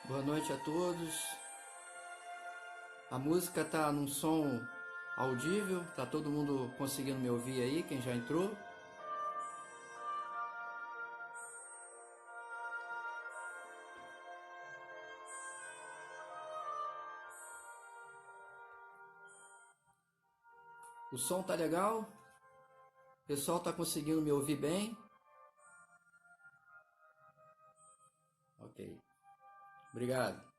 Boa noite a todos. A música tá num som audível, tá todo mundo conseguindo me ouvir aí, quem já entrou? O som tá legal? O pessoal tá conseguindo me ouvir bem? Ok. Obrigado.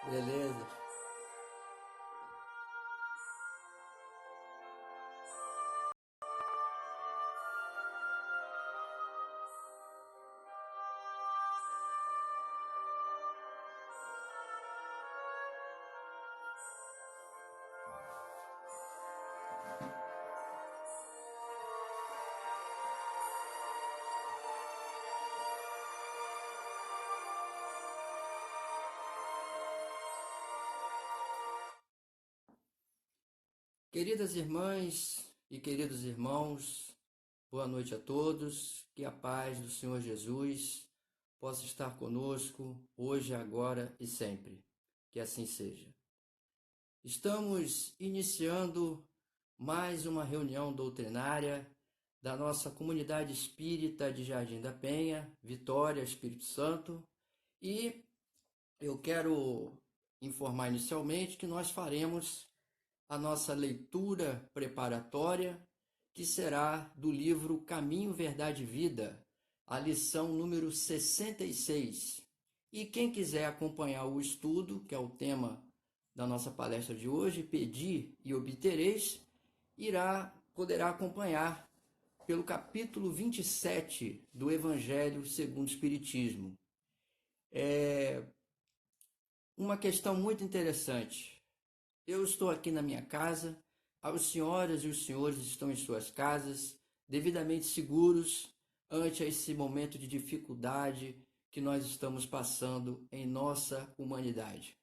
Beleza. Queridas irmãs e queridos irmãos, boa noite a todos. Que a paz do Senhor Jesus possa estar conosco hoje, agora e sempre. Que assim seja. Estamos iniciando mais uma reunião doutrinária da nossa comunidade espírita de Jardim da Penha, Vitória, Espírito Santo, e eu quero informar inicialmente que nós faremos a nossa leitura preparatória, que será do livro Caminho, Verdade e Vida, a lição número 66. E quem quiser acompanhar o estudo, que é o tema da nossa palestra de hoje, Pedi e Obtereis, poderá acompanhar pelo capítulo 27 do Evangelho segundo o Espiritismo. Uma questão muito interessante. Eu estou aqui na minha casa, as senhoras e os senhores estão em suas casas, devidamente seguros ante esse momento de dificuldade que nós estamos passando em nossa humanidade.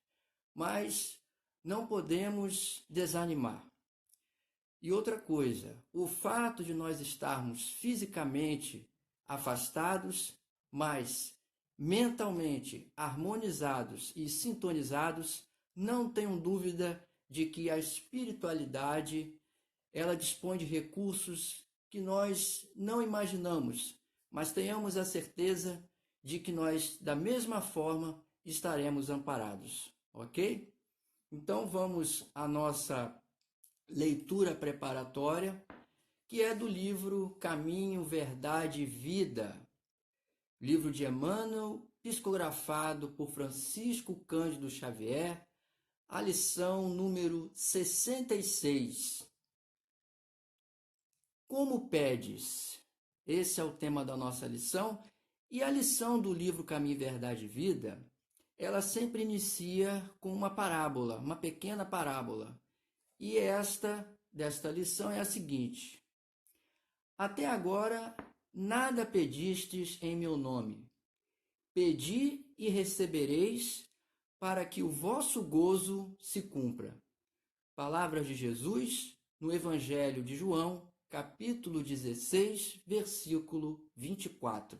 Mas não podemos desanimar. E outra coisa, o fato de nós estarmos fisicamente afastados, mas mentalmente harmonizados e sintonizados, não tenham dúvida de que a espiritualidade, ela dispõe de recursos que nós não imaginamos, mas tenhamos a certeza de que nós, da mesma forma, estaremos amparados, ok? Então vamos à nossa leitura preparatória, que é do livro Caminho, Verdade e Vida, livro de Emmanuel, psicografado por Francisco Cândido Xavier, a lição número 66. Como pedes? Esse é o tema da nossa lição, e a lição do livro Caminho, Verdade e Vida ela sempre inicia com uma parábola, uma pequena parábola. E desta lição é a seguinte: até agora nada pedistes em meu nome. Pedi e recebereis, para que o vosso gozo se cumpra. Palavras de Jesus no Evangelho de João, capítulo 16, versículo 24.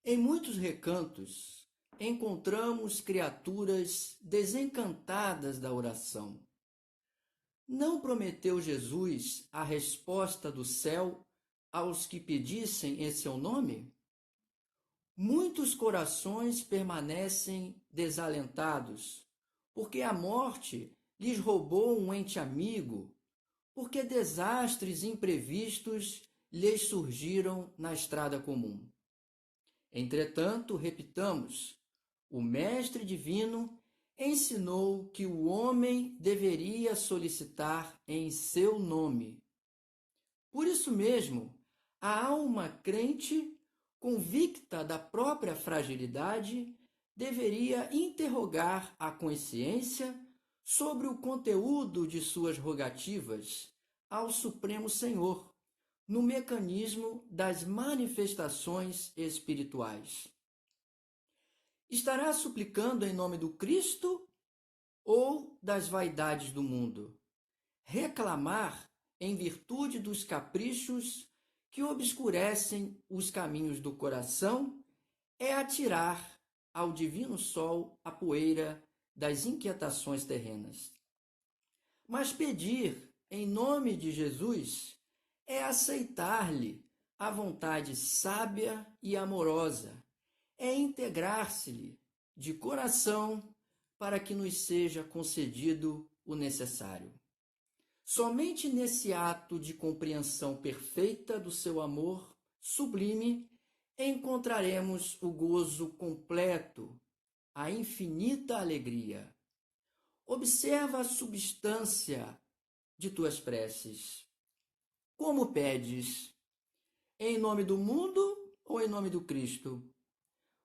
Em muitos recantos, encontramos criaturas desencantadas da oração. Não prometeu Jesus a resposta do céu aos que pedissem em seu nome? Muitos corações permanecem desalentados, porque a morte lhes roubou um ente amigo, porque desastres imprevistos lhes surgiram na estrada comum. Entretanto, repitamos, o Mestre Divino ensinou que o homem deveria solicitar em seu nome. Por isso mesmo, a alma crente, convicta da própria fragilidade, deveria interrogar a consciência sobre o conteúdo de suas rogativas ao Supremo Senhor, no mecanismo das manifestações espirituais. Estará suplicando em nome do Cristo ou das vaidades do mundo? Reclamar em virtude dos caprichos que obscurecem os caminhos do coração é atirar ao divino sol a poeira das inquietações terrenas. Mas pedir em nome de Jesus é aceitar-lhe a vontade sábia e amorosa, é integrar-se-lhe de coração para que nos seja concedido o necessário. Somente nesse ato de compreensão perfeita do seu amor sublime encontraremos o gozo completo, a infinita alegria. Observa a substância de tuas preces. Como pedes? Em nome do mundo ou em nome do Cristo?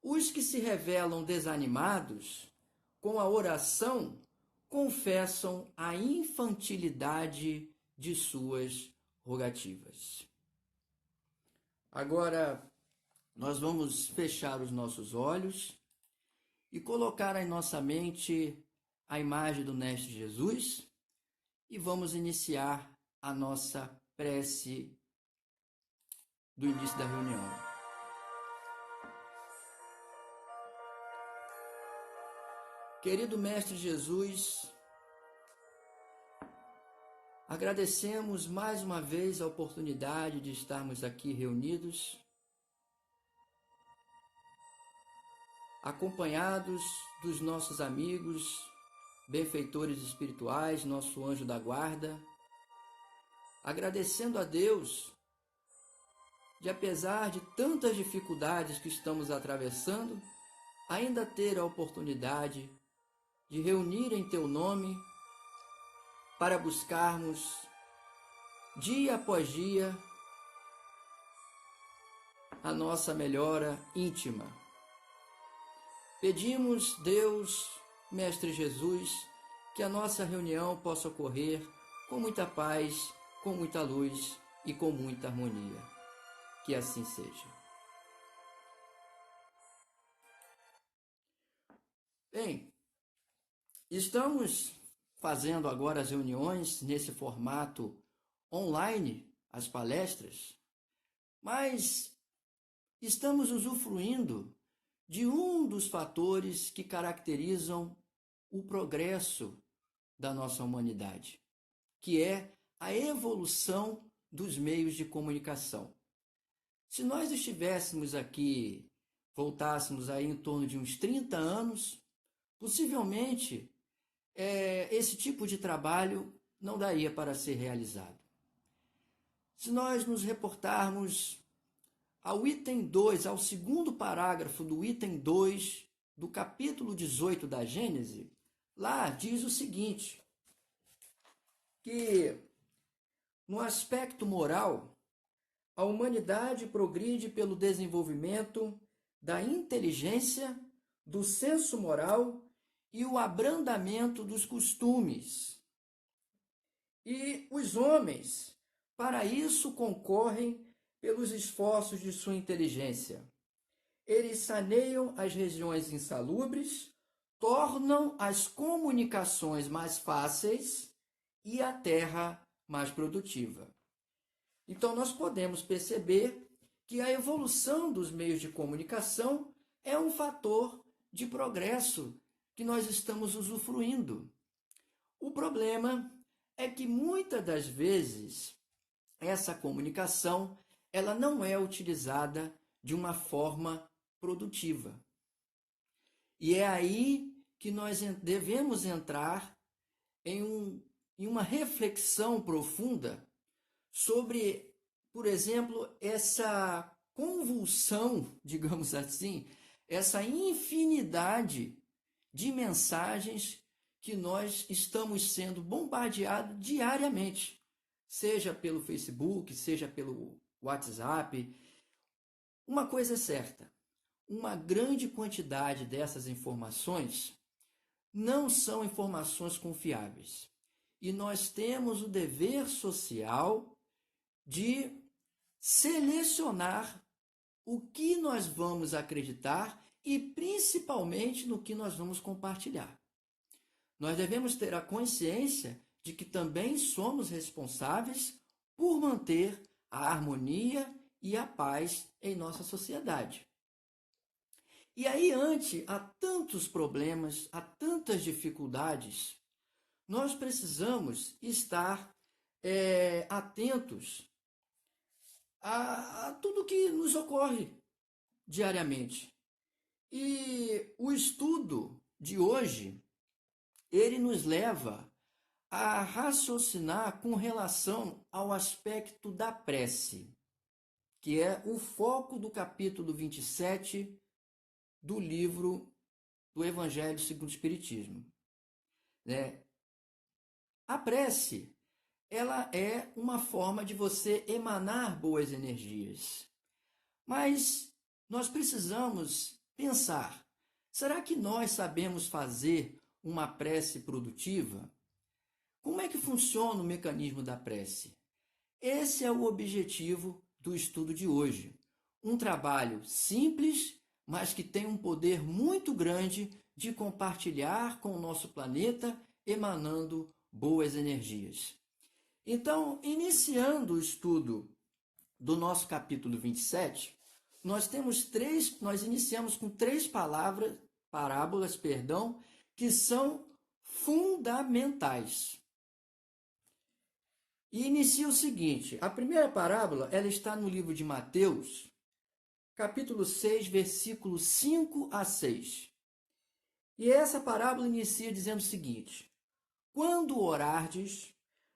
Os que se revelam desanimados com a oração confessam a infantilidade de suas rogativas. Agora, nós vamos fechar os nossos olhos e colocar em nossa mente a imagem do Mestre Jesus e vamos iniciar a nossa prece do início da reunião. Querido Mestre Jesus, agradecemos mais uma vez a oportunidade de estarmos aqui reunidos, acompanhados dos nossos amigos, benfeitores espirituais, nosso anjo da guarda, agradecendo a Deus de, apesar de tantas dificuldades que estamos atravessando, ainda ter a oportunidade de reunir em Teu nome para buscarmos, dia após dia, a nossa melhora íntima. Pedimos, Deus, Mestre Jesus, que a nossa reunião possa ocorrer com muita paz, com muita luz e com muita harmonia. Que assim seja. Bem, estamos fazendo agora as reuniões nesse formato online, as palestras, mas estamos usufruindo de um dos fatores que caracterizam o progresso da nossa humanidade, que é a evolução dos meios de comunicação. Se nós estivéssemos aqui, voltássemos aí em torno de uns 30 anos, possivelmente esse tipo de trabalho não daria para ser realizado. Se nós nos reportarmos ao item 2, ao segundo parágrafo do item 2 do capítulo 18 da Gênese, lá diz o seguinte, que no aspecto moral, a humanidade progride pelo desenvolvimento da inteligência, do senso moral e o abrandamento dos costumes. E os homens, para isso, concorrem pelos esforços de sua inteligência. Eles saneiam as regiões insalubres, tornam as comunicações mais fáceis e a terra mais produtiva. Então, nós podemos perceber que a evolução dos meios de comunicação é um fator de progresso que nós estamos usufruindo. O problema é que muitas das vezes essa comunicação ela não é utilizada de uma forma produtiva. E é aí que nós devemos entrar em uma reflexão profunda sobre, por exemplo, essa convulsão, digamos assim, essa infinidade de mensagens que nós estamos sendo bombardeados diariamente, seja pelo Facebook, seja pelo WhatsApp. Uma coisa é certa, uma grande quantidade dessas informações não são informações confiáveis. E nós temos o dever social de selecionar o que nós vamos acreditar e principalmente no que nós vamos compartilhar. Nós devemos ter a consciência de que também somos responsáveis por manter a harmonia e a paz em nossa sociedade. E aí, ante a tantos problemas, a tantas dificuldades, nós precisamos estar atentos a tudo que nos ocorre diariamente. E o estudo de hoje, ele nos leva a raciocinar com relação ao aspecto da prece, que é o foco do capítulo 27 do livro do Evangelho segundo o Espiritismo. A prece, ela é uma forma de você emanar boas energias. Mas nós precisamos pensar, será que nós sabemos fazer uma prece produtiva? Como é que funciona o mecanismo da prece? Esse é o objetivo do estudo de hoje. Um trabalho simples, mas que tem um poder muito grande de compartilhar com o nosso planeta, emanando boas energias. Então, iniciando o estudo do nosso capítulo 27, nós iniciamos com três parábolas, que são fundamentais. E inicia o seguinte: a primeira parábola, ela está no livro de Mateus, capítulo 6, versículos 5 a 6. E essa parábola inicia dizendo o seguinte: quando orardes,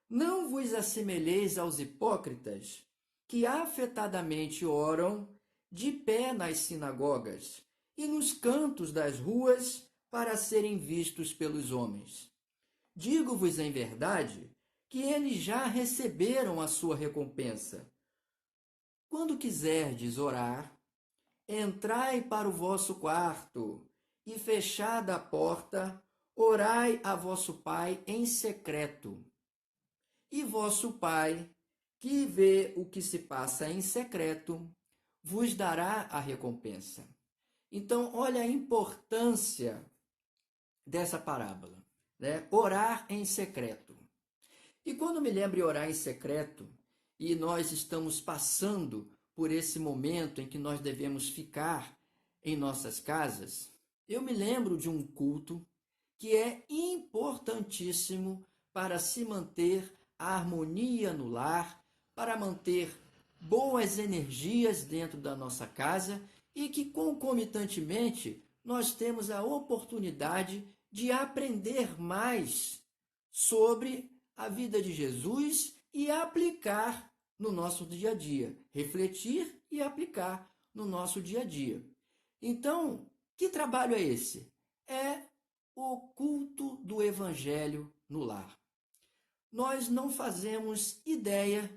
não vos assemelheis aos hipócritas, que afetadamente oram de pé nas sinagogas e nos cantos das ruas para serem vistos pelos homens. Digo-vos em verdade que eles já receberam a sua recompensa. Quando quiserdes orar, entrai para o vosso quarto e, fechada a porta, orai a vosso Pai em secreto. E vosso Pai, que vê o que se passa em secreto, vos dará a recompensa. Então, olha a importância dessa parábola, né? Orar em secreto. E quando me lembro de orar em secreto, e nós estamos passando por esse momento em que nós devemos ficar em nossas casas, eu me lembro de um culto que é importantíssimo para se manter a harmonia no lar, para manter boas energias dentro da nossa casa e que, concomitantemente, nós temos a oportunidade de aprender mais sobre a vida de Jesus e aplicar no nosso dia a dia, refletir e aplicar no nosso dia a dia. Então, que trabalho é esse? É o culto do Evangelho no lar. Nós não fazemos ideia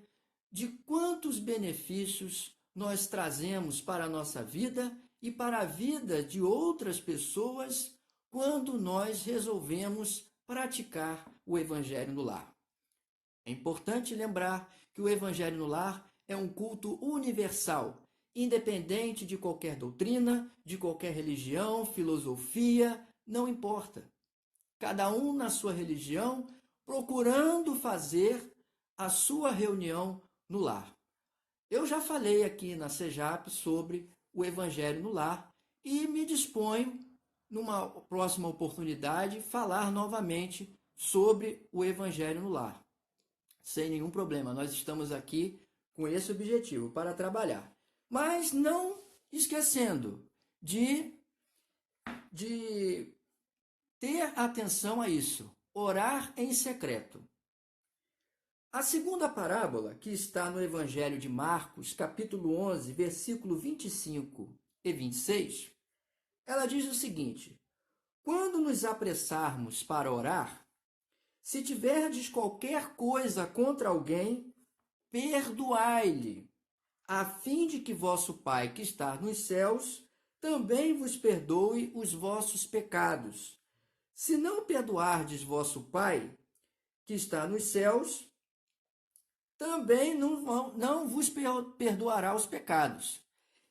de quantos benefícios nós trazemos para a nossa vida e para a vida de outras pessoas quando nós resolvemos praticar o Evangelho no lar. É importante lembrar que o Evangelho no lar é um culto universal, independente de qualquer doutrina, de qualquer religião, filosofia, não importa. Cada um na sua religião, procurando fazer a sua reunião no lar. Eu já falei aqui na CEJAP sobre o Evangelho no lar e me disponho, numa próxima oportunidade, falar novamente sobre o Evangelho no lar. Sem nenhum problema, nós estamos aqui com esse objetivo, para trabalhar. Mas não esquecendo de ter atenção a isso, orar em secreto. A segunda parábola, que está no Evangelho de Marcos, capítulo 11, versículo 25 e 26, ela diz o seguinte: quando nos apressarmos para orar, se tiverdes qualquer coisa contra alguém, perdoai-lhe, a fim de que vosso Pai que está nos céus também vos perdoe os vossos pecados. Se não perdoardes vosso Pai que está nos céus, também não vos perdoará os pecados.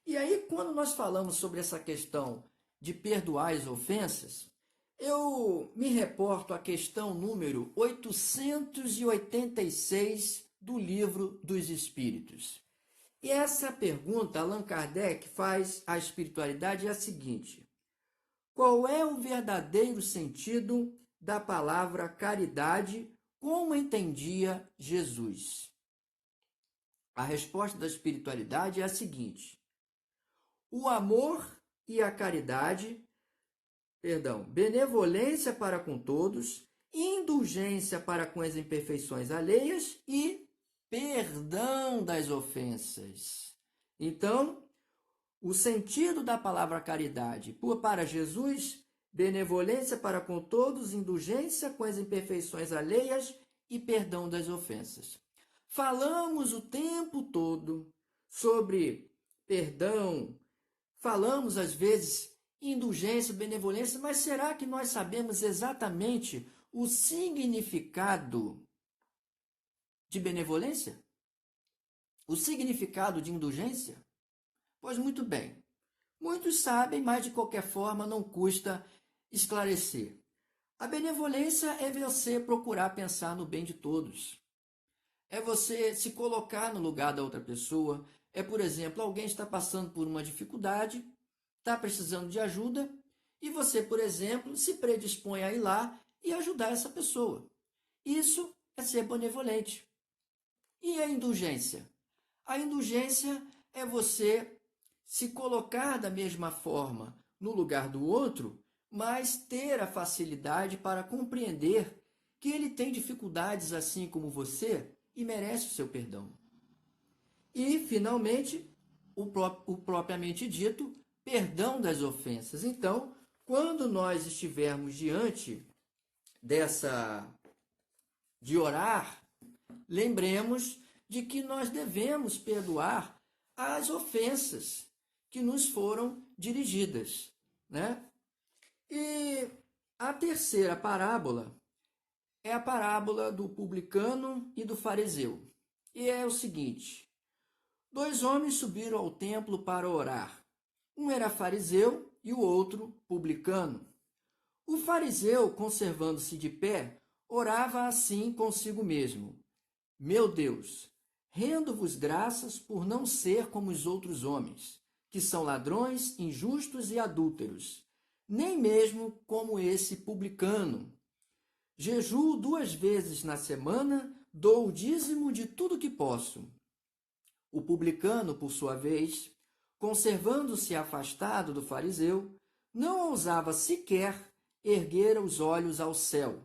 E aí, quando nós falamos sobre essa questão de perdoar as ofensas, eu me reporto à questão número 886 do Livro dos Espíritos. E essa pergunta, Allan Kardec faz à espiritualidade é a seguinte: qual é o verdadeiro sentido da palavra caridade, como entendia Jesus? A resposta da espiritualidade é a seguinte: o amor e a caridade, benevolência para com todos, indulgência para com as imperfeições alheias e perdão das ofensas. Então, o sentido da palavra caridade para Jesus, benevolência para com todos, indulgência com as imperfeições alheias e perdão das ofensas. Falamos o tempo todo sobre perdão, falamos às vezes indulgência, benevolência, mas será que nós sabemos exatamente o significado de benevolência? O significado de indulgência? Pois muito bem, muitos sabem, mas de qualquer forma não custa esclarecer. A benevolência é você procurar pensar no bem de todos. É você se colocar no lugar da outra pessoa. É, por exemplo, alguém está passando por uma dificuldade, está precisando de ajuda, e você, por exemplo, se predispõe a ir lá e ajudar essa pessoa. Isso é ser benevolente. E a indulgência? A indulgência é você se colocar da mesma forma no lugar do outro, mas ter a facilidade para compreender que ele tem dificuldades assim como você e merece o seu perdão. E, finalmente, o propriamente dito, perdão das ofensas. Então, quando nós estivermos diante de orar, lembremos de que nós devemos perdoar as ofensas que nos foram dirigidas, né? E a terceira parábola é a parábola do publicano e do fariseu. E é o seguinte: 2 homens subiram ao templo para orar. Um era fariseu e o outro publicano. O fariseu, conservando-se de pé, orava assim consigo mesmo: Meu Deus, rendo-vos graças por não ser como os outros homens, que são ladrões, injustos e adúlteros, nem mesmo como esse publicano. Jejuo 2 vezes na semana, dou o dízimo de tudo que posso. O publicano, por sua vez, conservando-se afastado do fariseu, não ousava sequer erguer os olhos ao céu,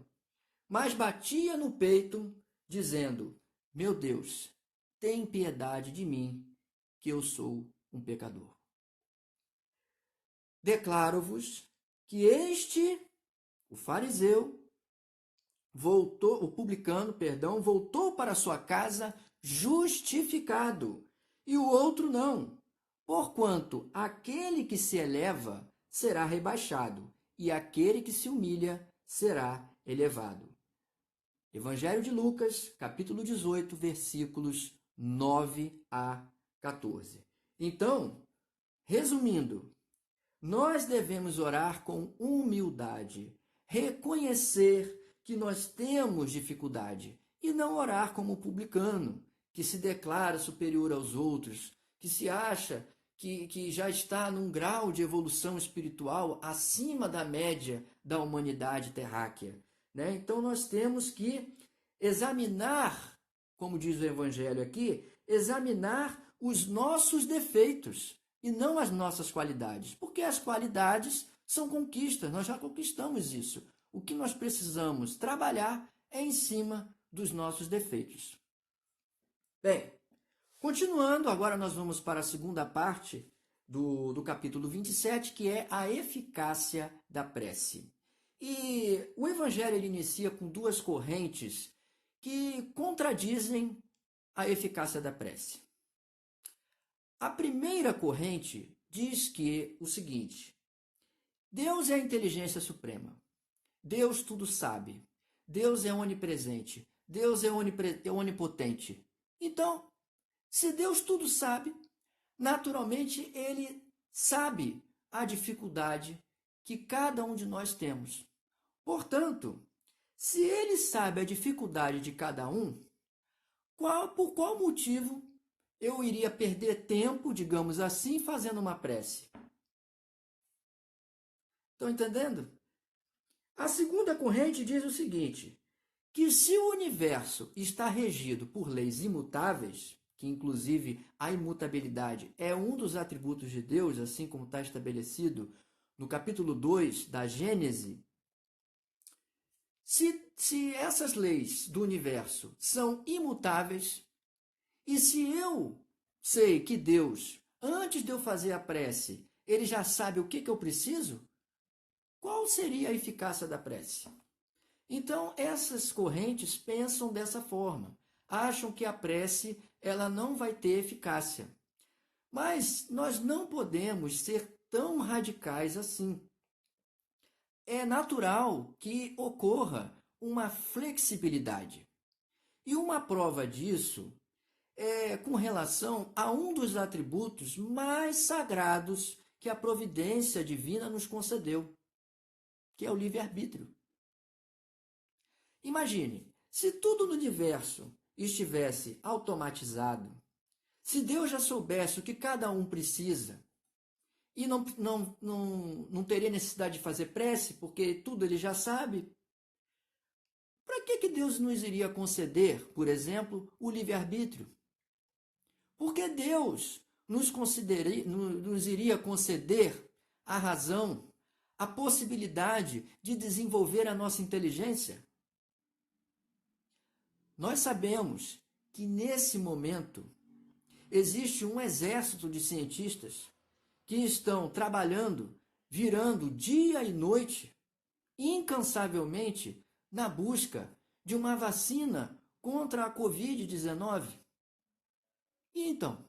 mas batia no peito, dizendo: Meu Deus, tem piedade de mim, que eu sou um pecador. Declaro-vos que o fariseu, o publicano, voltou para sua casa justificado, e o outro não, Porquanto aquele que se eleva será rebaixado, e aquele que se humilha será elevado. Evangelho de Lucas, capítulo 18, versículos 9 a 14. Então, resumindo, nós devemos orar com humildade, reconhecer que nós temos dificuldade e não orar como o publicano, que se declara superior aos outros, que se acha que já está num grau de evolução espiritual acima da média da humanidade terráquea. Né? Então nós temos que examinar, como diz o Evangelho aqui, examinar os nossos defeitos e não as nossas qualidades, porque as qualidades são conquistas, nós já conquistamos isso. O que nós precisamos trabalhar é em cima dos nossos defeitos. Bem, continuando, agora nós vamos para a segunda parte do capítulo 27, que é a eficácia da prece. E o Evangelho ele inicia com duas correntes que contradizem a eficácia da prece. A primeira corrente diz que o seguinte: Deus é a inteligência suprema. Deus tudo sabe. Deus é onipresente. Deus é onipotente. Então, se Deus tudo sabe, naturalmente ele sabe a dificuldade que cada um de nós temos. Portanto, se ele sabe a dificuldade de cada um, por qual motivo eu iria perder tempo, digamos assim, fazendo uma prece? Estão entendendo? A segunda corrente diz o seguinte, que se o universo está regido por leis imutáveis, que inclusive a imutabilidade é um dos atributos de Deus, assim como está estabelecido no capítulo 2 da Gênese, se essas leis do universo são imutáveis, e se eu sei que Deus, antes de eu fazer a prece, ele já sabe o que eu preciso, qual seria a eficácia da prece? Então, essas correntes pensam dessa forma, acham que a prece ela não vai ter eficácia. Mas nós não podemos ser tão radicais assim. É natural que ocorra uma flexibilidade. E uma prova disso é com relação a um dos atributos mais sagrados que a providência divina nos concedeu, que é o livre-arbítrio. Imagine, se tudo no universo estivesse automatizado, se Deus já soubesse o que cada um precisa e não teria necessidade de fazer prece, porque tudo ele já sabe, para que Deus nos iria conceder, por exemplo, o livre-arbítrio? Porque Deus nos iria conceder a razão, a possibilidade de desenvolver a nossa inteligência? Nós sabemos que nesse momento existe um exército de cientistas que estão trabalhando, virando dia e noite, incansavelmente, na busca de uma vacina contra a Covid-19. E então,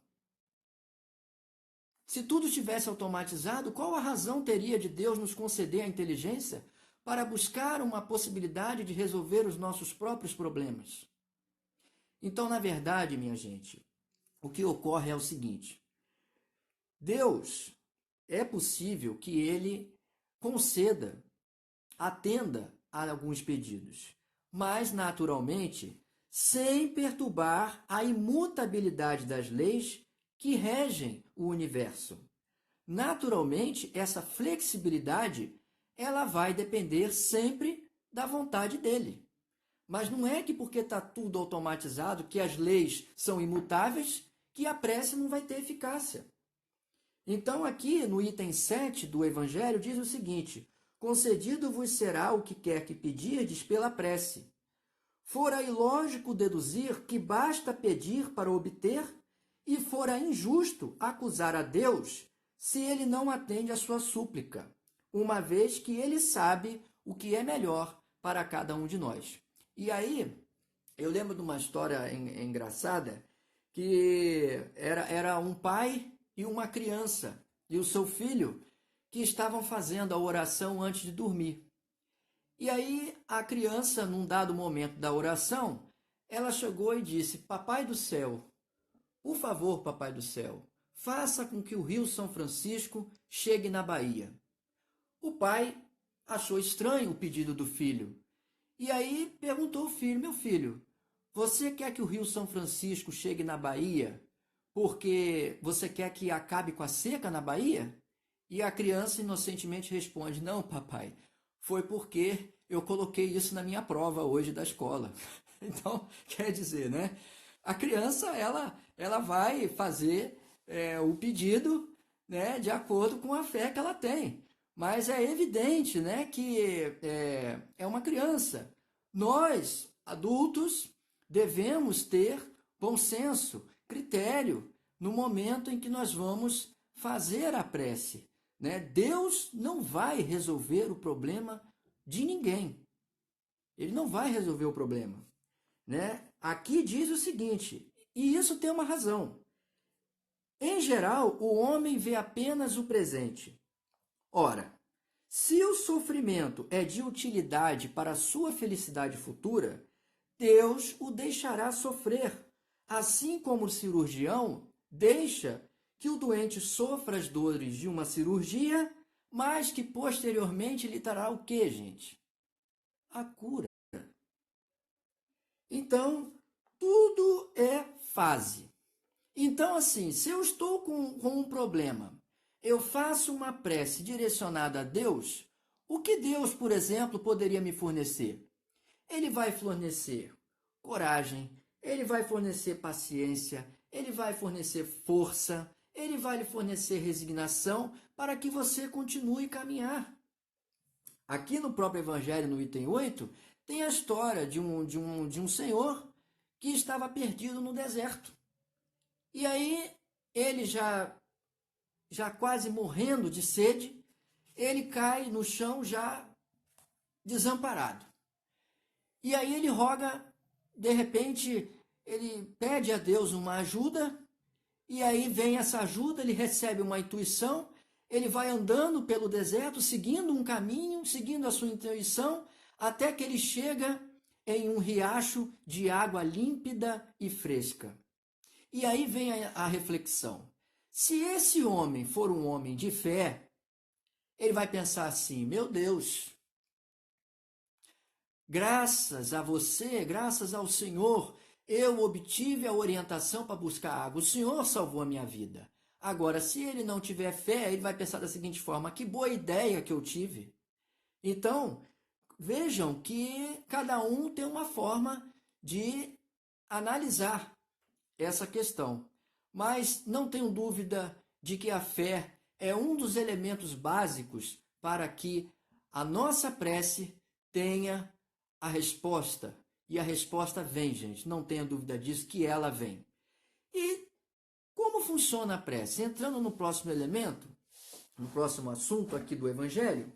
se tudo estivesse automatizado, qual a razão teria de Deus nos conceder a inteligência para buscar uma possibilidade de resolver os nossos próprios problemas? Então, na verdade, minha gente, o que ocorre é o seguinte: Deus, é possível que ele conceda, atenda a alguns pedidos, mas, naturalmente, sem perturbar a imutabilidade das leis que regem o universo. Naturalmente, essa flexibilidade ela vai depender sempre da vontade dele. Mas não é que porque está tudo automatizado, que as leis são imutáveis, que a prece não vai ter eficácia. Então aqui no item 7 do Evangelho diz o seguinte: concedido vos será o que quer que pedirdes pela prece. Fora ilógico deduzir que basta pedir para obter, e fora injusto acusar a Deus se ele não atende à sua súplica, uma vez que ele sabe o que é melhor para cada um de nós. E aí, eu lembro de uma história engraçada, que era um pai e uma criança e o seu filho que estavam fazendo a oração antes de dormir. E aí a criança, num dado momento da oração, ela chegou e disse: Papai do céu, por favor, Papai do céu, faça com que o Rio São Francisco chegue na Bahia. O pai achou estranho o pedido do filho. E aí perguntou ao filho: Meu filho, você quer que o Rio São Francisco chegue na Bahia porque você quer que acabe com a seca na Bahia? E a criança inocentemente responde: Não, papai, foi porque eu coloquei isso na minha prova hoje da escola. Então, quer dizer, né? A criança, ela vai fazer o pedido, né, de acordo com a fé que ela tem. Mas é evidente, né, que é uma criança. Nós, adultos, devemos ter bom senso, critério, no momento em que nós vamos fazer a prece, né? Deus não vai resolver o problema de ninguém. Ele não vai resolver o problema, né? Aqui diz o seguinte, e isso tem uma razão. Em geral, o homem vê apenas o presente. Ora, se o sofrimento é de utilidade para a sua felicidade futura, Deus o deixará sofrer, assim como o cirurgião deixa que o doente sofra as dores de uma cirurgia, mas que posteriormente lhe dará o quê, gente? A cura. Então, tudo é fase. Então, assim, se eu estou com um problema, eu faço uma prece direcionada a Deus, o que Deus, por exemplo, poderia me fornecer? Ele vai fornecer coragem, ele vai fornecer paciência, ele vai fornecer força, ele vai lhe fornecer resignação para que você continue a caminhar. Aqui no próprio Evangelho, no item 8, tem a história de um senhor que estava perdido no deserto. E aí, ele já quase morrendo de sede, ele cai no chão já desamparado. E aí ele roga, de repente, ele pede a Deus uma ajuda, e aí vem essa ajuda, ele recebe uma intuição, ele vai andando pelo deserto, seguindo um caminho, seguindo a sua intuição, até que ele chega em um riacho de água límpida e fresca. E aí vem a reflexão. Se esse homem for um homem de fé, ele vai pensar assim: meu Deus, graças a você, graças ao Senhor, eu obtive a orientação para buscar água. O Senhor salvou a minha vida. Agora, se ele não tiver fé, ele vai pensar da seguinte forma: que boa ideia que eu tive. Então, vejam que cada um tem uma forma de analisar essa questão. Mas não tenho dúvida de que a fé é um dos elementos básicos para que a nossa prece tenha a resposta. E a resposta vem, gente, não tenha dúvida disso, que ela vem. E como funciona a prece? Entrando no próximo elemento, no próximo assunto aqui do Evangelho,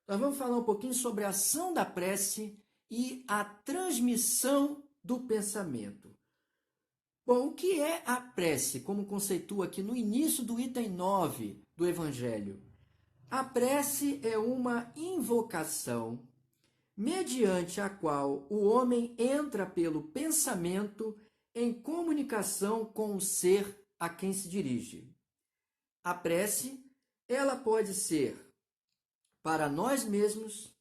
nós vamos falar um pouquinho sobre a ação da prece e a transmissão do pensamento. Bom, o que é a prece, como conceitua aqui no início do item 9 do Evangelho? A prece é uma invocação mediante a qual o homem entra pelo pensamento em comunicação com o ser a quem se dirige. A prece, ela pode ser para nós mesmos,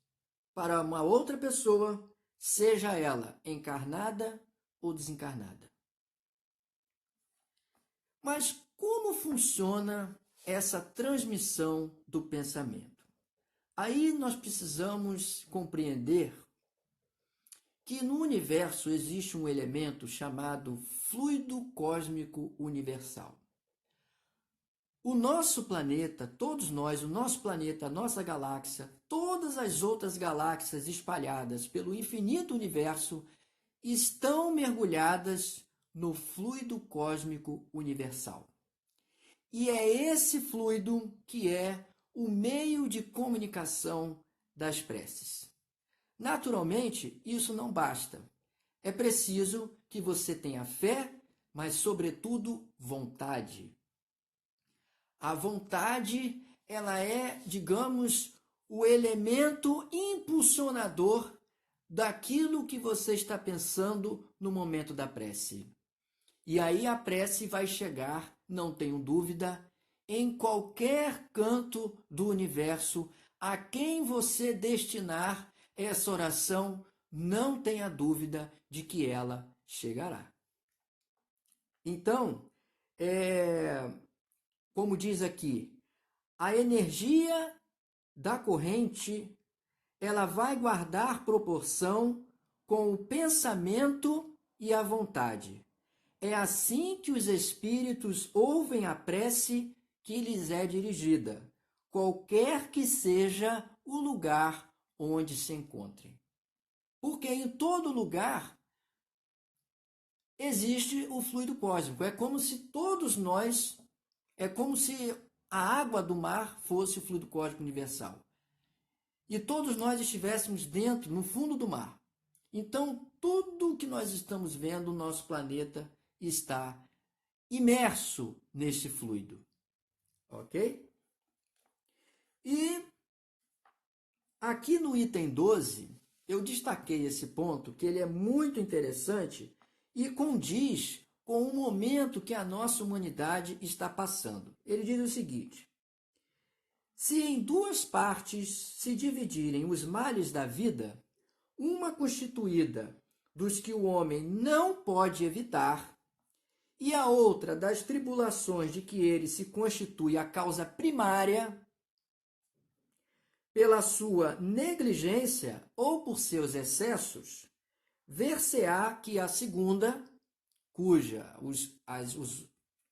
para uma outra pessoa, seja ela encarnada ou desencarnada. Mas como funciona essa transmissão do pensamento? Aí nós precisamos compreender que no universo existe um elemento chamado fluido cósmico universal. O nosso planeta, todos nós, o nosso planeta, a nossa galáxia, todas as outras galáxias espalhadas pelo infinito universo estão mergulhadas no fluido cósmico universal. E é esse fluido que é o meio de comunicação das preces. Naturalmente, isso não basta. É preciso que você tenha fé, mas, sobretudo, vontade. A vontade, ela é, digamos, o elemento impulsionador daquilo que você está pensando no momento da prece. E aí a prece vai chegar, não tenho dúvida, em qualquer canto do universo. A quem você destinar essa oração, não tenha dúvida de que ela chegará. Então, como diz aqui, a energia da corrente, ela vai guardar proporção com o pensamento e a vontade. É assim que os espíritos ouvem a prece que lhes é dirigida, qualquer que seja o lugar onde se encontrem. Porque em todo lugar existe o fluido cósmico. É como se todos nós, é como se a água do mar fosse o fluido cósmico universal. E todos nós estivéssemos dentro, no fundo do mar. Então, tudo que nós estamos vendo no nosso planeta está imerso nesse fluido. Ok? E aqui no item 12, eu destaquei esse ponto, que ele é muito interessante e condiz com o momento que a nossa humanidade está passando. Ele diz o seguinte: se em duas partes se dividirem os males da vida, uma constituída dos que o homem não pode evitar, e a outra das tribulações de que ele se constitui a causa primária, pela sua negligência ou por seus excessos, ver-se-á que a segunda, cuja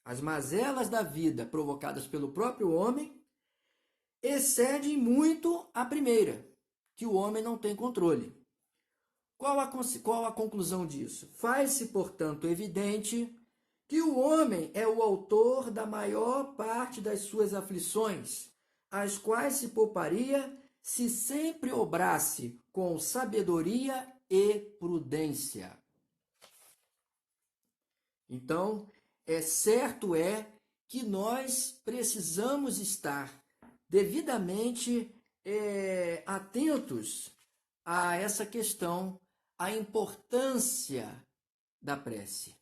as mazelas da vida provocadas pelo próprio homem, excedem muito a primeira, que o homem não tem controle. Qual a conclusão disso? Faz-se, portanto, evidente que o homem é o autor da maior parte das suas aflições, as quais se pouparia se sempre obrasse com sabedoria e prudência. Então, certo que nós precisamos estar devidamente atentos a essa questão, a importância da prece,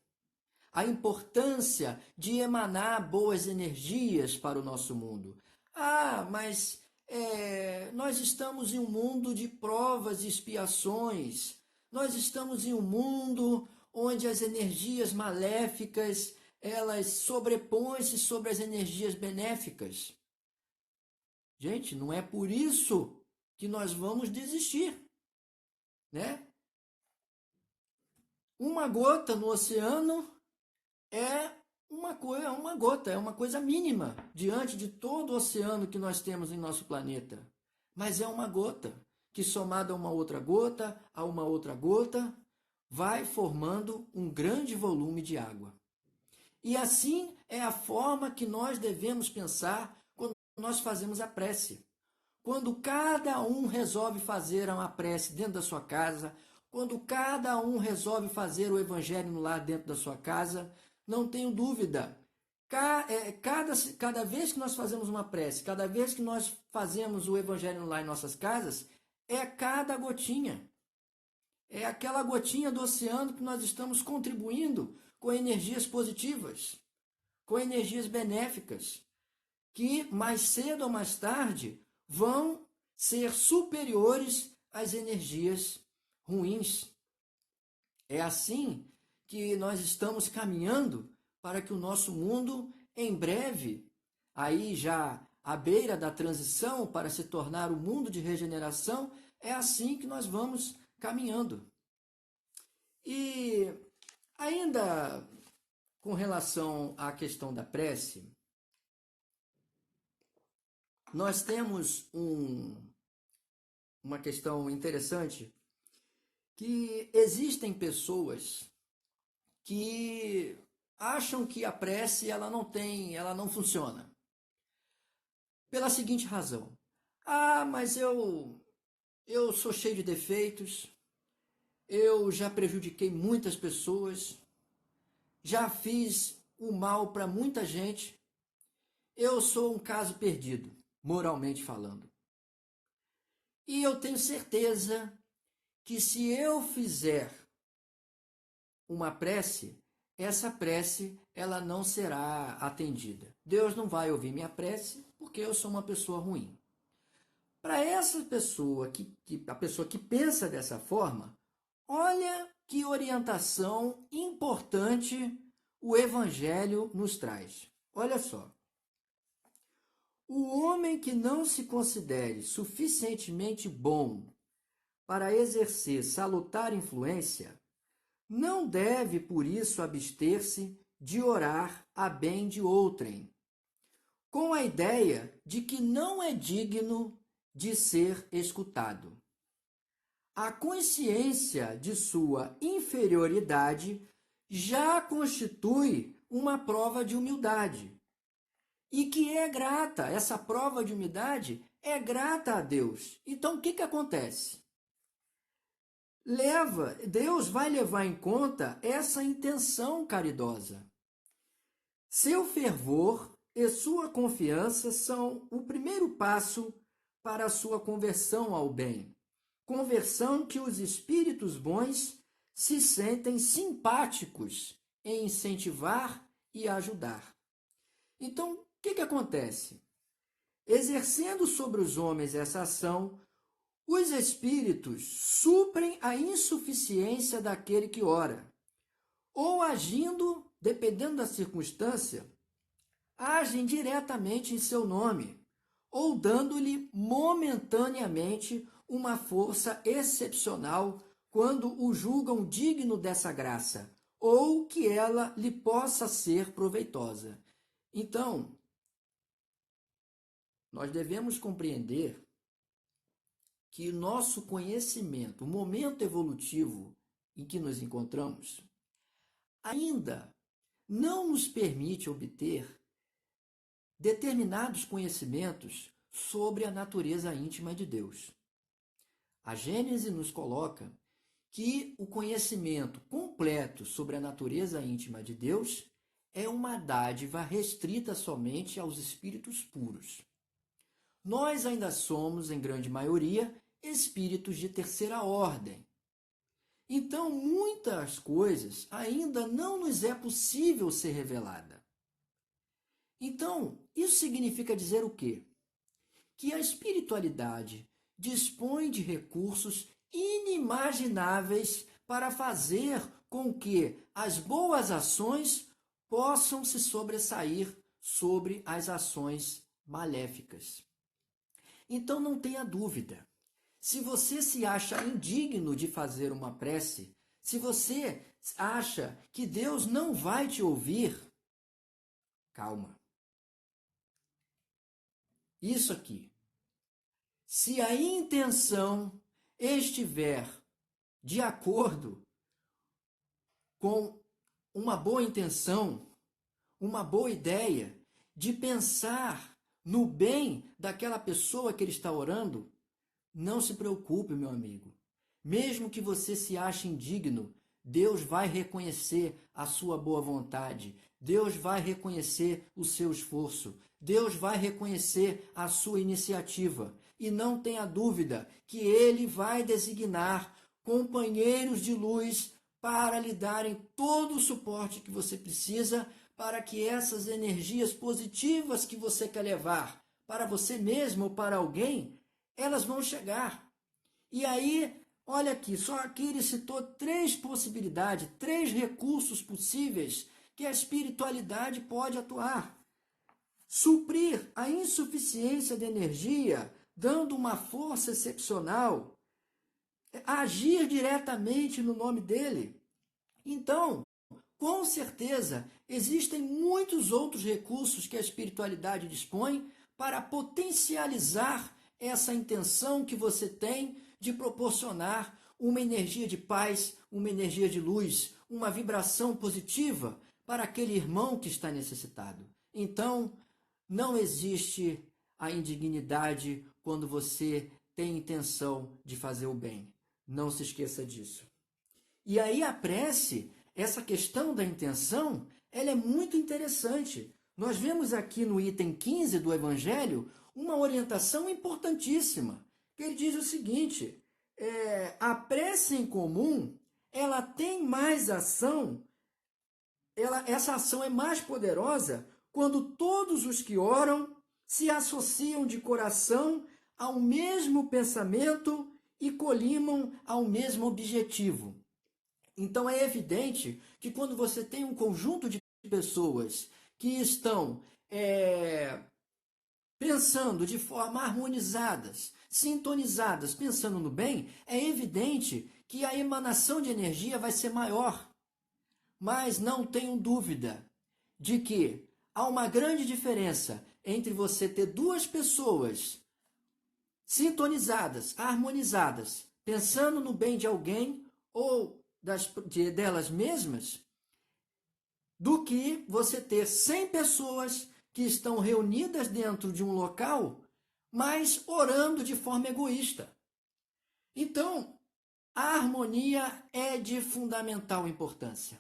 a importância de emanar boas energias para o nosso mundo. Mas nós estamos em um mundo de provas e expiações, nós estamos em um mundo onde as energias maléficas, elas sobrepõem-se sobre as energias benéficas. Gente, não é por isso que nós vamos desistir, né? Uma gota no oceano é uma gota, é uma coisa mínima diante de todo o oceano que nós temos em nosso planeta. Mas é uma gota que, somada a uma outra gota, vai formando um grande volume de água. E assim é a forma que nós devemos pensar quando nós fazemos a prece. Quando cada um resolve fazer uma prece dentro da sua casa, quando cada um resolve fazer o evangelho no lar dentro da sua casa, não tenho dúvida, cada vez que nós fazemos uma prece, cada vez que nós fazemos o evangelho no lar em nossas casas, é cada gotinha. É aquela gotinha do oceano que nós estamos contribuindo com energias positivas, com energias benéficas, que mais cedo ou mais tarde vão ser superiores às energias ruins. É assim que nós estamos caminhando para que o nosso mundo, em breve, aí já à beira da transição para se tornar um mundo de regeneração, é assim que nós vamos caminhando. E ainda com relação à questão da prece, nós temos uma questão interessante, que existem pessoas que acham que a prece ela não funciona. Pela seguinte razão: mas eu sou cheio de defeitos, eu já prejudiquei muitas pessoas, já fiz o mal para muita gente, eu sou um caso perdido, moralmente falando. E eu tenho certeza que se eu fizer uma prece, essa prece ela não será atendida. Deus não vai ouvir minha prece porque eu sou uma pessoa ruim. Para essa pessoa a pessoa que pensa dessa forma, olha que orientação importante o Evangelho nos traz. Olha só. O homem que não se considere suficientemente bom para exercer salutar influência não deve, por isso, abster-se de orar a bem de outrem, com a ideia de que não é digno de ser escutado. A consciência de sua inferioridade já constitui uma prova de humildade. E que é grata, essa prova de humildade é grata a Deus. Então, o que acontece? Deus vai levar em conta essa intenção caridosa. Seu fervor e sua confiança são o primeiro passo para a sua conversão ao bem. Conversão que os espíritos bons se sentem simpáticos em incentivar e ajudar. Então, o que acontece? Exercendo sobre os homens essa ação, os espíritos suprem a insuficiência daquele que ora, ou agindo, dependendo da circunstância, agem diretamente em seu nome, ou dando-lhe momentaneamente uma força excepcional quando o julgam digno dessa graça, ou que ela lhe possa ser proveitosa. Então, nós devemos compreender que o nosso conhecimento, o momento evolutivo em que nos encontramos, ainda não nos permite obter determinados conhecimentos sobre a natureza íntima de Deus. A Gênese nos coloca que o conhecimento completo sobre a natureza íntima de Deus é uma dádiva restrita somente aos espíritos puros. Nós ainda somos, em grande maioria, espíritos de terceira ordem. Então, muitas coisas ainda não nos é possível ser revelada. Então, isso significa dizer o quê? Que a espiritualidade dispõe de recursos inimagináveis para fazer com que as boas ações possam se sobressair sobre as ações maléficas. Então não tenha dúvida. Se você se acha indigno de fazer uma prece, se você acha que Deus não vai te ouvir, calma. Isso aqui. Se a intenção estiver de acordo com uma boa intenção, uma boa ideia de pensar no bem daquela pessoa que ele está orando, não se preocupe, meu amigo. Mesmo que você se ache indigno, Deus vai reconhecer a sua boa vontade. Deus vai reconhecer o seu esforço. Deus vai reconhecer a sua iniciativa. E não tenha dúvida que Ele vai designar companheiros de luz para lhe darem todo o suporte que você precisa para que essas energias positivas que você quer levar para você mesmo ou para alguém, elas vão chegar. E aí, olha aqui, só aqui ele citou 3 possibilidades, 3 recursos possíveis que a espiritualidade pode atuar. Suprir a insuficiência de energia, dando uma força excepcional, agir diretamente no nome dele. Então, com certeza, existem muitos outros recursos que a espiritualidade dispõe para potencializar essa intenção que você tem de proporcionar uma energia de paz, uma energia de luz, uma vibração positiva para aquele irmão que está necessitado. Então, não existe a indignidade quando você tem intenção de fazer o bem. Não se esqueça disso. E aí a prece, essa questão da intenção, ela é muito interessante. nós vemos aqui no item 15 do Evangelho uma orientação importantíssima, que ele diz o seguinte, a prece em comum, ela tem mais ação, essa ação é mais poderosa quando todos os que oram se associam de coração ao mesmo pensamento e colimam ao mesmo objetivo. Então é evidente que quando você tem um conjunto de pessoas que estão pensando de forma harmonizadas, sintonizadas, pensando no bem, é evidente que a emanação de energia vai ser maior. Mas não tenham dúvida de que há uma grande diferença entre você ter duas pessoas sintonizadas, harmonizadas, pensando no bem de alguém ou delas mesmas, do que você ter 100 pessoas que estão reunidas dentro de um local, mas orando de forma egoísta. Então, a harmonia é de fundamental importância.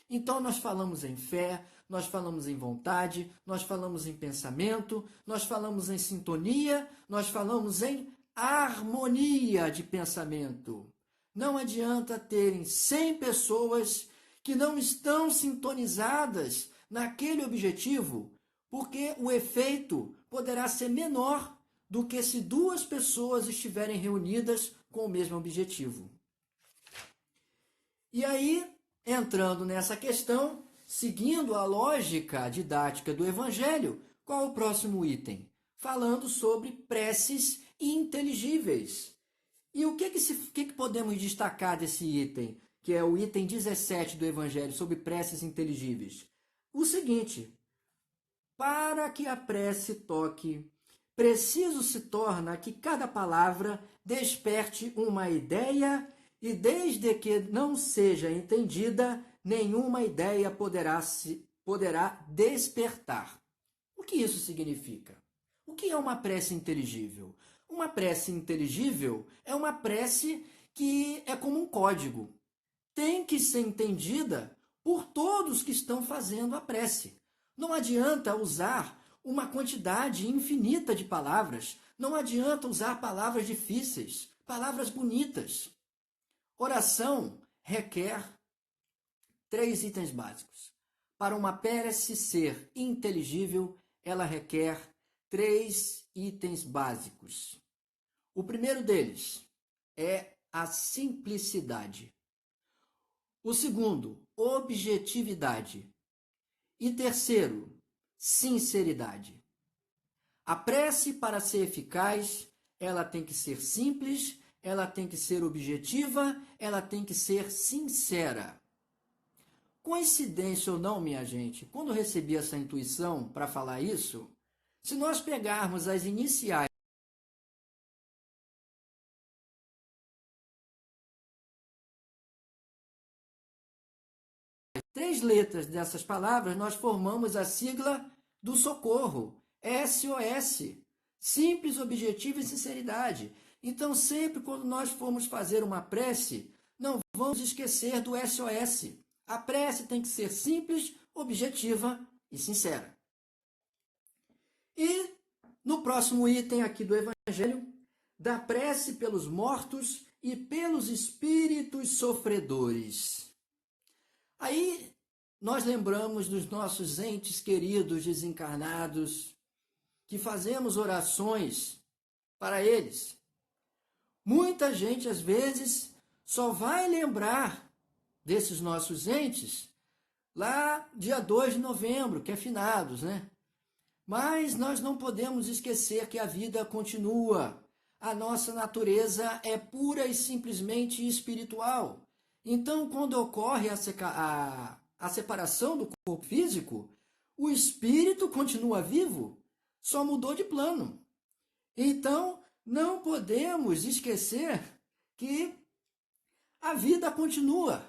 Então, nós falamos em fé, nós falamos em vontade, nós falamos em pensamento, nós falamos em sintonia, nós falamos em harmonia de pensamento. Não adianta terem 100 pessoas que não estão sintonizadas naquele objetivo, porque o efeito poderá ser menor do que se duas pessoas estiverem reunidas com o mesmo objetivo. E aí, entrando nessa questão, seguindo a lógica didática do Evangelho, qual é o próximo item? Falando sobre preces inteligíveis. E o que podemos destacar desse item, que é o item 17 do Evangelho, sobre preces inteligíveis? O seguinte, para que a prece toque, preciso se torna que cada palavra desperte uma ideia e desde que não seja entendida, nenhuma ideia poderá despertar. O que isso significa? O que é uma prece inteligível? Uma prece inteligível é uma prece que é como um código. Tem que ser entendida por todos que estão fazendo a prece. Não adianta usar uma quantidade infinita de palavras, não adianta usar palavras difíceis, palavras bonitas. Oração requer 3 itens básicos. Para uma prece ser inteligível, ela requer 3 itens básicos. O primeiro deles é a simplicidade. O segundo, objetividade. E terceiro, sinceridade. A prece, para ser eficaz, ela tem que ser simples, ela tem que ser objetiva, ela tem que ser sincera. Coincidência ou não, minha gente, quando eu recebi essa intuição para falar isso, se nós pegarmos as iniciais 3 letras dessas palavras, nós formamos a sigla do socorro, SOS, simples, objetivo e sinceridade. Então, sempre quando nós formos fazer uma prece, não vamos esquecer do SOS. A prece tem que ser simples, objetiva e sincera. E no próximo item aqui do Evangelho, da prece pelos mortos e pelos espíritos sofredores. Aí nós lembramos dos nossos entes queridos desencarnados, que fazemos orações para eles. Muita gente, às vezes, só vai lembrar desses nossos entes lá dia 2 de novembro, que é finados, né? Mas nós não podemos esquecer que a vida continua. A nossa natureza é pura e simplesmente espiritual. Então, quando ocorre a separação do corpo físico, o espírito continua vivo, só mudou de plano. Então, não podemos esquecer que a vida continua.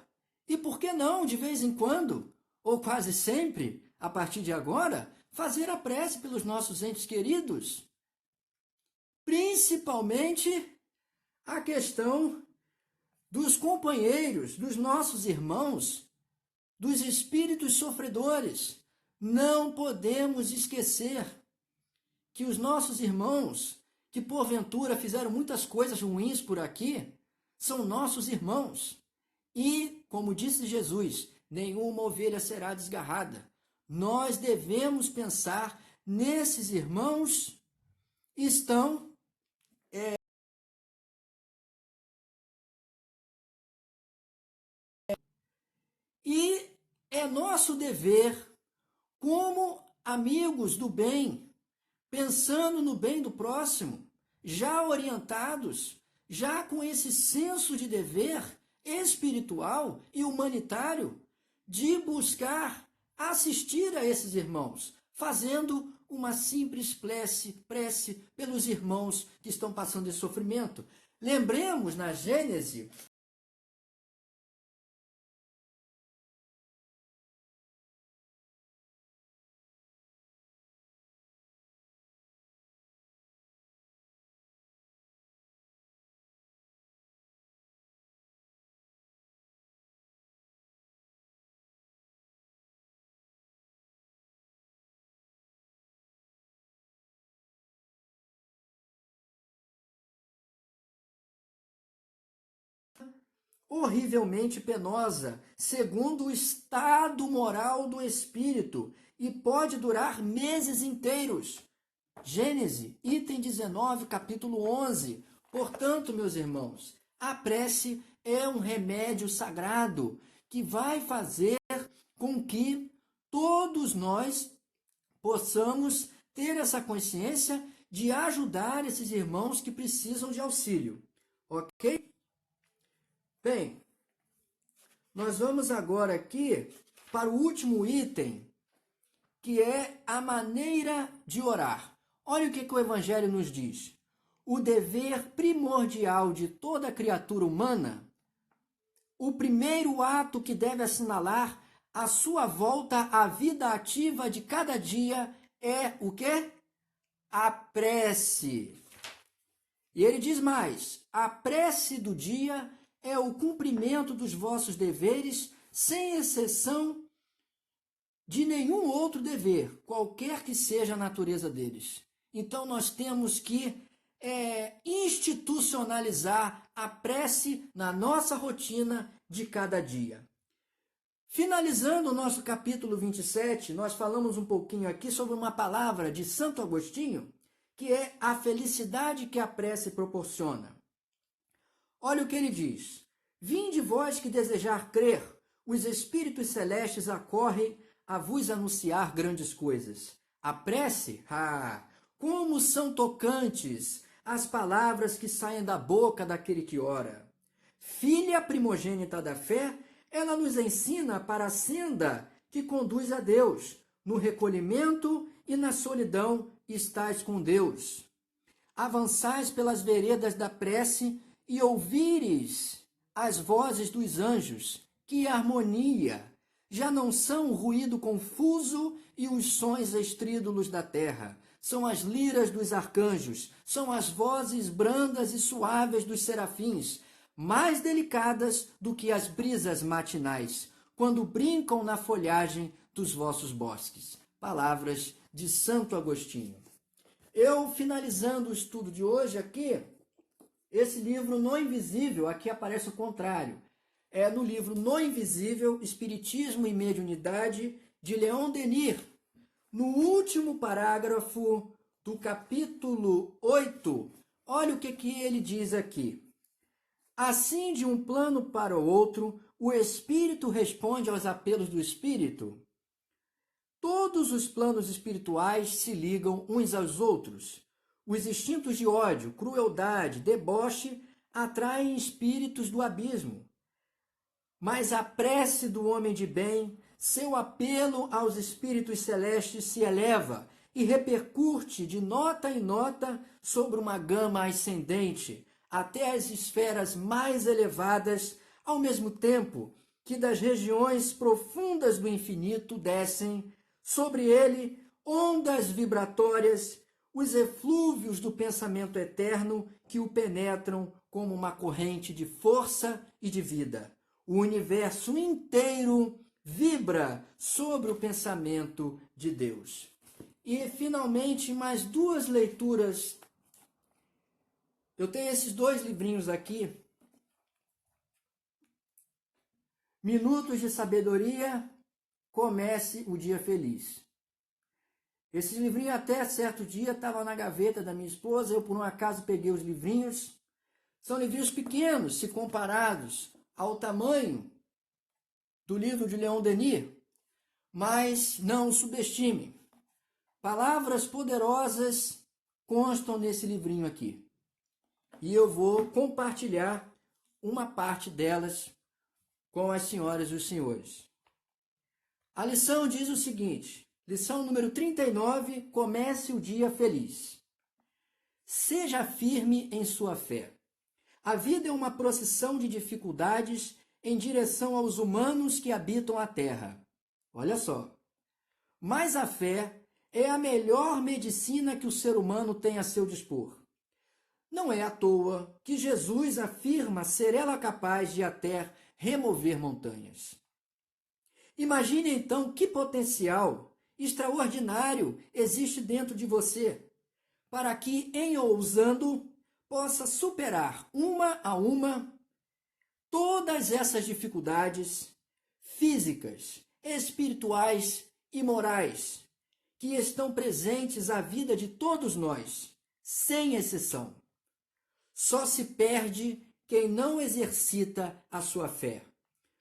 E por que não, de vez em quando, ou quase sempre, a partir de agora, fazer a prece pelos nossos entes queridos? Principalmente a questão dos companheiros, dos nossos irmãos, dos espíritos sofredores. Não podemos esquecer que os nossos irmãos, que porventura fizeram muitas coisas ruins por aqui, são nossos irmãos. E, como disse Jesus, nenhuma ovelha será desgarrada. Nós devemos pensar nesses irmãos que estão e é nosso dever, como amigos do bem, pensando no bem do próximo, já orientados, já com esse senso de dever espiritual e humanitário, de buscar assistir a esses irmãos, fazendo uma simples prece pelos irmãos que estão passando esse sofrimento. Lembremos na Gênese, horrivelmente penosa, segundo o estado moral do espírito, e pode durar meses inteiros. Gênesis, item 19, capítulo 11. Portanto, meus irmãos, a prece é um remédio sagrado que vai fazer com que todos nós possamos ter essa consciência de ajudar esses irmãos que precisam de auxílio. Ok? Bem, nós vamos agora aqui para o último item, que é a maneira de orar. Olha o que o Evangelho nos diz. O dever primordial de toda criatura humana, o primeiro ato que deve assinalar a sua volta à vida ativa de cada dia é o quê? A prece. E ele diz mais, a prece do dia é o cumprimento dos vossos deveres, sem exceção de nenhum outro dever, qualquer que seja a natureza deles. Então, nós temos que institucionalizar a prece na nossa rotina de cada dia. Finalizando o nosso capítulo 27, nós falamos um pouquinho aqui sobre uma palavra de Santo Agostinho, que é a felicidade que a prece proporciona. Olha o que ele diz. Vinde vós que desejar crer, os espíritos celestes acorrem a vos anunciar grandes coisas. A prece, como são tocantes as palavras que saem da boca daquele que ora. Filha primogênita da fé, ela nos ensina para a senda que conduz a Deus. No recolhimento e na solidão estais com Deus. Avançais pelas veredas da prece e ouvires as vozes dos anjos. Que harmonia! Já não são o ruído confuso e os sons estrídulos da terra. São as liras dos arcanjos, são as vozes brandas e suaves dos serafins, mais delicadas do que as brisas matinais, quando brincam na folhagem dos vossos bosques. Palavras de Santo Agostinho. Eu, finalizando o estudo de hoje aqui, esse livro No Invisível, aqui aparece o contrário. É no livro No Invisível, Espiritismo e Mediunidade, de Leon Denis. No último parágrafo do capítulo 8, olha o que ele diz aqui. Assim, de um plano para o outro, o espírito responde aos apelos do espírito. Todos os planos espirituais se ligam uns aos outros. Os instintos de ódio, crueldade, deboche atraem espíritos do abismo. Mas a prece do homem de bem, seu apelo aos espíritos celestes se eleva e repercute de nota em nota sobre uma gama ascendente, até as esferas mais elevadas, ao mesmo tempo que das regiões profundas do infinito descem sobre ele ondas vibratórias, os eflúvios do pensamento eterno que o penetram como uma corrente de força e de vida. O universo inteiro vibra vibra sobre o pensamento de Deus. E, finalmente, mais duas leituras. Eu tenho esses dois livrinhos aqui. Minutos de Sabedoria, Comece o Dia Feliz. Esse livrinho até certo dia estava na gaveta da minha esposa, eu por um acaso peguei os livrinhos. São livrinhos pequenos, se comparados ao tamanho do livro de Leon Denis, mas não o subestime. Palavras poderosas constam nesse livrinho aqui. E eu vou compartilhar uma parte delas com as senhoras e os senhores. A lição diz o seguinte, lição número 39, comece o dia feliz. Seja firme em sua fé. A vida é uma procissão de dificuldades em direção aos humanos que habitam a terra. Olha só. Mas a fé é a melhor medicina que o ser humano tem a seu dispor. Não é à toa que Jesus afirma ser ela capaz de até remover montanhas. Imagine então que potencial extraordinário existe dentro de você para que, em ousando, possa superar uma a uma todas essas dificuldades físicas, espirituais e morais que estão presentes à vida de todos nós, sem exceção. Só se perde quem não exercita a sua fé.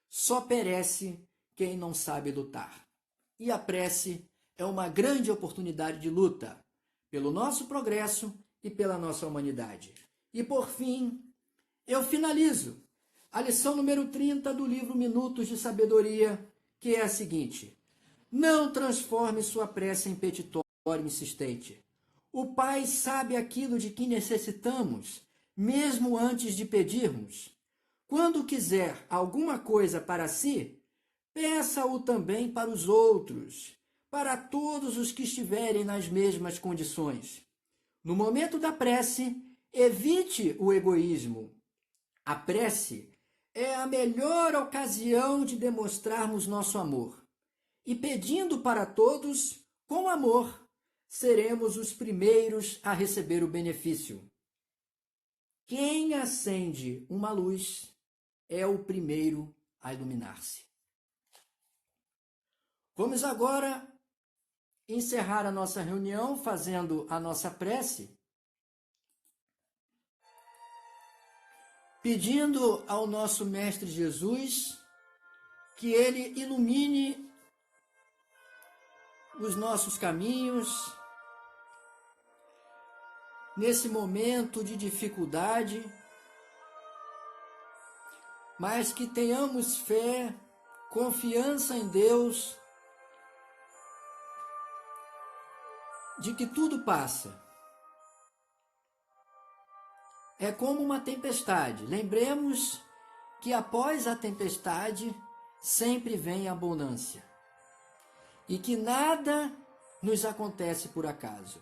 Só perece quem não sabe lutar. E a prece é uma grande oportunidade de luta pelo nosso progresso e pela nossa humanidade. E por fim, eu finalizo a lição número 30 do livro Minutos de Sabedoria, que é a seguinte: não transforme sua prece em petitório insistente. O Pai sabe aquilo de que necessitamos, mesmo antes de pedirmos. Quando quiser alguma coisa para si, peça-o também para os outros, para todos os que estiverem nas mesmas condições. No momento da prece, evite o egoísmo. A prece é a melhor ocasião de demonstrarmos nosso amor. E pedindo para todos, com amor, seremos os primeiros a receber o benefício. Quem acende uma luz é o primeiro a iluminar-se. Vamos agora encerrar a nossa reunião fazendo a nossa prece, pedindo ao nosso Mestre Jesus que Ele ilumine os nossos caminhos nesse momento de dificuldade, mas que tenhamos fé, confiança em Deus, de que tudo passa. É como uma tempestade. Lembremos que após a tempestade sempre vem a abundância. E que nada nos acontece por acaso.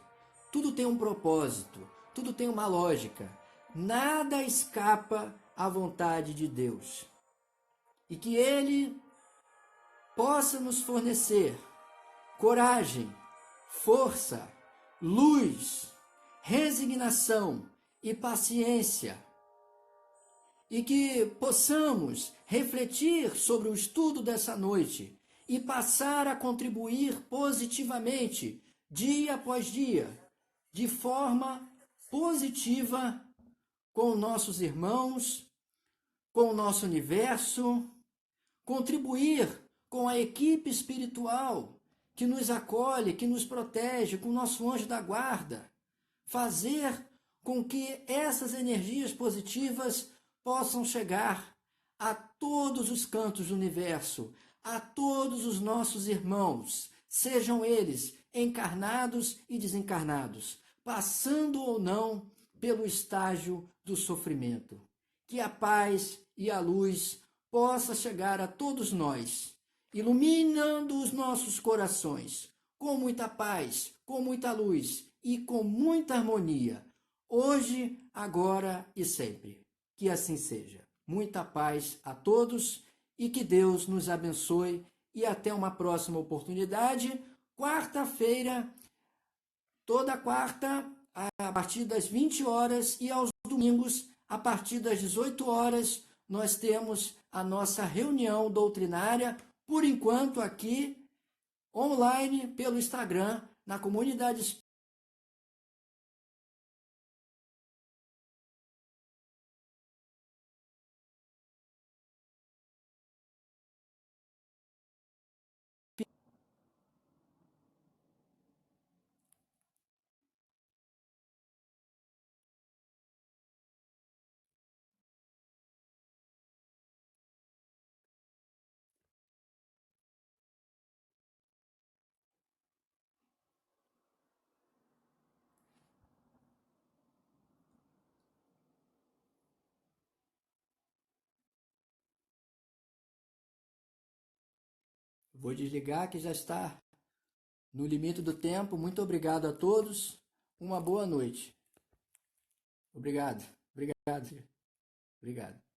Tudo tem um propósito, tudo tem uma lógica. Nada escapa à vontade de Deus. E que Ele possa nos fornecer coragem, força, luz, resignação e paciência, e que possamos refletir sobre o estudo dessa noite e passar a contribuir positivamente, dia após dia, de forma positiva com nossos irmãos, com o nosso universo, contribuir com a equipe espiritual que nos acolhe, que nos protege, com o nosso anjo da guarda, fazer com que essas energias positivas possam chegar a todos os cantos do universo, a todos os nossos irmãos, sejam eles encarnados e desencarnados, passando ou não pelo estágio do sofrimento. Que a paz e a luz possa chegar a todos nós, iluminando os nossos corações, com muita paz, com muita luz e com muita harmonia, hoje, agora e sempre. Que assim seja. Muita paz a todos e que Deus nos abençoe e até uma próxima oportunidade. Quarta-feira, toda quarta, a partir das 20 horas e aos domingos, a partir das 18 horas, nós temos a nossa reunião doutrinária, por enquanto aqui, online, pelo Instagram, na comunidade. Vou desligar que já está no limite do tempo. Muito obrigado a todos. Uma boa noite. Obrigado. Obrigado. Obrigado.